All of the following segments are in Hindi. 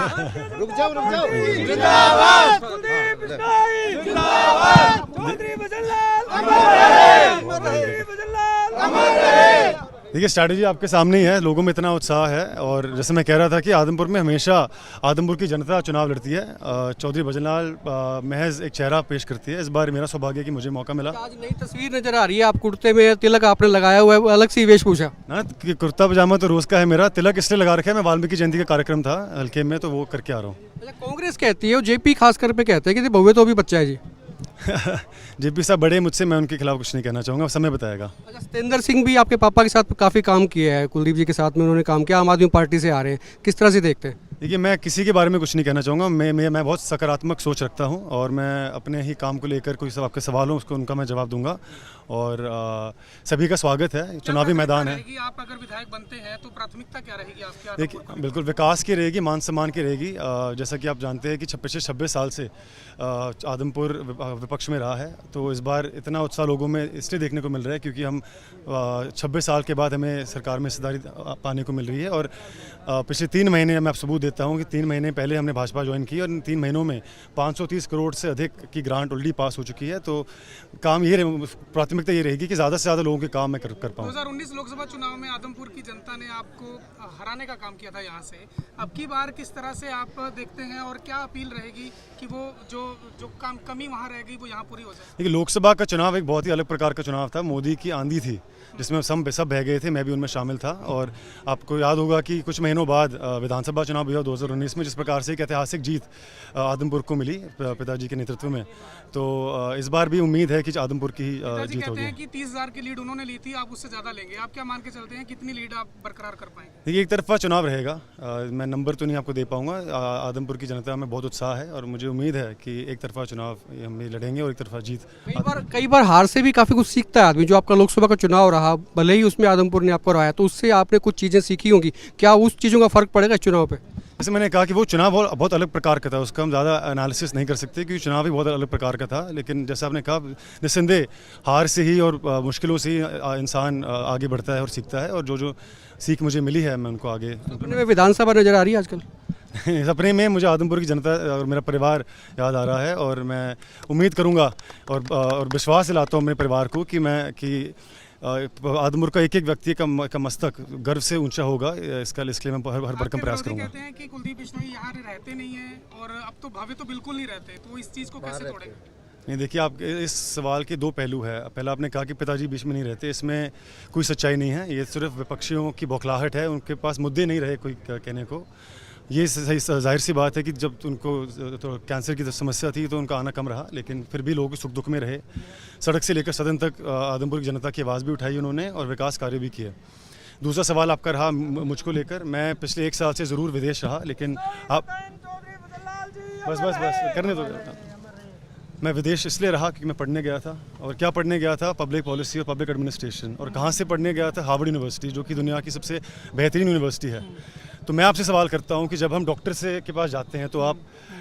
रुक जाओ जिंदाबाद कुलदीप बिश्नोई जिंदाबाद चौधरी भजनलाल अमर रहे चौधरी भजनलाल अमर रहे। देखिए स्ट्रैटेजी आपके सामने ही है, लोगों में इतना उत्साह है और जैसे मैं कह रहा था कि आदमपुर में हमेशा आदमपुर की जनता चुनाव लड़ती है। चौधरी भजनलाल महज एक चेहरा पेश करती है। इस बार मेरा सौभाग्य कि मुझे मौका मिला। आज नई तस्वीर नजर आ रही है, आप कुर्ते में तिलक आपने लगाया हुआ है, वो अलग सी वेशभूषा ना कि कुर्ता पजामा तो रोज़ का है मेरा, तिलक इसलिए लगा रखा है, मैं वाल्मीकि जयंती का कार्यक्रम था हल्के में तो वो करके आ रहा हूँ। अच्छा, कांग्रेस कहती है और जेपी खासकर पे कहते हैं कि बहुए तो अभी बच्चा है जी। जेपी साहब बड़े मुझसे, मैं उनके खिलाफ कुछ नहीं कहना चाहूँगा, समय बताएगा। अच्छा, सतेंद्र सिंह भी आपके पापा के साथ काफ़ी काम किया है, कुलदीप जी के साथ में उन्होंने काम किया, आम आदमी पार्टी से आ रहे हैं, किस तरह से देखते हैं? देखिए मैं किसी के बारे में कुछ नहीं कहना चाहूँगा, मैं बहुत सकारात्मक सोच रखता हूँ और मैं अपने ही काम को लेकर कोई सब आपके सवाल हो उसको उनका मैं जवाब दूंगा और सभी का स्वागत है। चुनावी मैदान है। आप अगर विधायक बनते हैं तो प्राथमिकता क्या रहेगी आपकी? देखिए बिल्कुल विकास की रहेगी, मान सम्मान की रहेगी। जैसा कि आप जानते हैं कि पिछले 26 साल से आदमपुर विपक्ष में रहा है, तो इस बार इतना उत्साह लोगों में इसलिए देखने को मिल रहा है क्योंकि हम 26 साल के बाद हमें सरकार में हिस्सेदारी पाने को मिल रही है। और पिछले 3 महीने मैं आप सबूत देता हूँ कि 3 महीने पहले हमने भाजपा ज्वाइन की और इन 3 महीनों में 530 करोड़ से अधिक की ग्रांट ऑलरेडी पास हो चुकी है। तो काम ये प्राथमिकता ये रहेगी कि ज़्यादा से ज़्यादा लोगों के काम मैं कर पाऊँ। 2019 लोकसभा चुनाव में आदमपुर की जनता ने आपको हराने का काम किया था यहाँ से, अब की बार किस तरह से आप देखते हैं और क्या अपील रहेगी कि वो जो काम कमी वहाँ रहेगी वो यहाँ पूरी हो जाए? देखिए लोकसभा का चुनाव एक बहुत ही अलग प्रकार का चुनाव था, मोदी की आंधी थी जिसमें सब बह गए थे, मैं भी उनमें शामिल था। और आपको याद होगा कि कुछ महीनों बाद विधानसभा चुनाव भी हुआ 2019 में, जिस प्रकार से एक ऐतिहासिक जीत आदमपुर को मिली पिताजी के नेतृत्व में। तो इस बार भी उम्मीद है कि आदमपुर की जीत होगी। कहते हैं कि 30,000 की लीड उन्होंने ली थी, आप उससे ज़्यादा लेंगे, आप क्या मान के चलते हैं कितनी लीड आप बरकरार कर पाएंगे? देखिए एक तरफा चुनाव रहेगा, मैं नंबर तो नहीं आपको दे पाऊंगा। आदमपुर की जनता में बहुत उत्साह है और मुझे उम्मीद है कि एक तरफा चुनाव हम लड़ेंगे और एक तरफा जीत। कई बार हार से भी काफ़ी कुछ सीखता है आदमी। जो आपका लोकसभा का चुनाव रहा, भले ही उसमें आदमपुर ने आपको हराया, तो उससे आपने कुछ चीज़ें सीखी होंगी, क्या उस चीज़ों का फर्क पड़ेगा इस चुनाव पे? जैसे मैंने कहा कि वो चुनाव बहुत अलग प्रकार का था, उसका हम ज़्यादा एनालिसिस नहीं कर सकते क्योंकि चुनाव भी बहुत अलग प्रकार का था। लेकिन जैसा आपने कहा निस्संदेह हार से ही और मुश्किलों से ही इंसान आगे बढ़ता है और सीखता है, और जो सीख मुझे मिली है मैं उनको आगे। सपने में विधानसभा नजर आ रही है आजकल? सपने में मुझे आदमपुर की जनता और मेरा परिवार याद आ रहा है और मैं उम्मीद करूंगा और विश्वास दिलाता हूं अपने परिवार को कि आदमपुर का एक व्यक्ति का मस्तक गर्व से ऊंचा होगा। इसके लिए मैं हर भरकम प्रयास करूंगा। कहते हैं कि कुलदीप बिश्नोई यहाँ रहते नहीं है और अब तो भावे तो बिल्कुल नहीं रहते, तो इस चीज़ को कैसे तोड़ेंगे? नहीं देखिए, आप इस सवाल के 2 पहलू है। पहला आपने कहा कि पिताजी बीच में नहीं रहते, इसमें कोई सच्चाई नहीं है, ये सिर्फ विपक्षियों की बौखलाहट है, उनके पास मुद्दे नहीं रहे कोई कहने को। ये सही जाहिर सी बात है कि जब उनको तो कैंसर की समस्या थी तो उनका आना कम रहा, लेकिन फिर भी लोग सुख दुख में रहे। सड़क से लेकर सदन तक आदमपुर की जनता की आवाज़ भी उठाई उन्होंने और विकास कार्य भी किए। दूसरा सवाल आपका रहा मुझको लेकर, मैं पिछले 1 साल से ज़रूर विदेश रहा, लेकिन आप बस करने दो। मैं विदेश इसलिए रहा क्योंकि मैं पढ़ने गया था, और क्या पढ़ने गया था? पब्लिक पॉलिसी और पब्लिक एडमिनिस्ट्रेशन। और कहाँ से पढ़ने गया था? हार्वर्ड यूनिवर्सिटी, जो कि दुनिया की सबसे बेहतरीन यूनिवर्सिटी है। तो मैं आपसे सवाल करता हूँ कि जब हम डॉक्टर के पास जाते हैं तो आप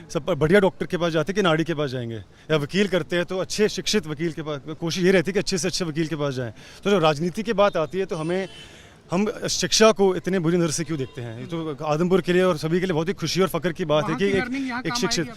सब बढ़िया डॉक्टर के पास जाते हैं कि नाड़ी के पास जाएंगे, या वकील करते हैं तो अच्छे शिक्षित वकील के पास कोशिश ये रहती है कि अच्छे से अच्छे वकील के पास जाएं। तो जब राजनीति की बात आती है तो हम शिक्षा को इतने बुरी नज़र से क्यों देखते हैं? ये तो आदमपुर के लिए और सभी के लिए बहुत ही खुशी और फख्र की बात है कि एक शिक्षित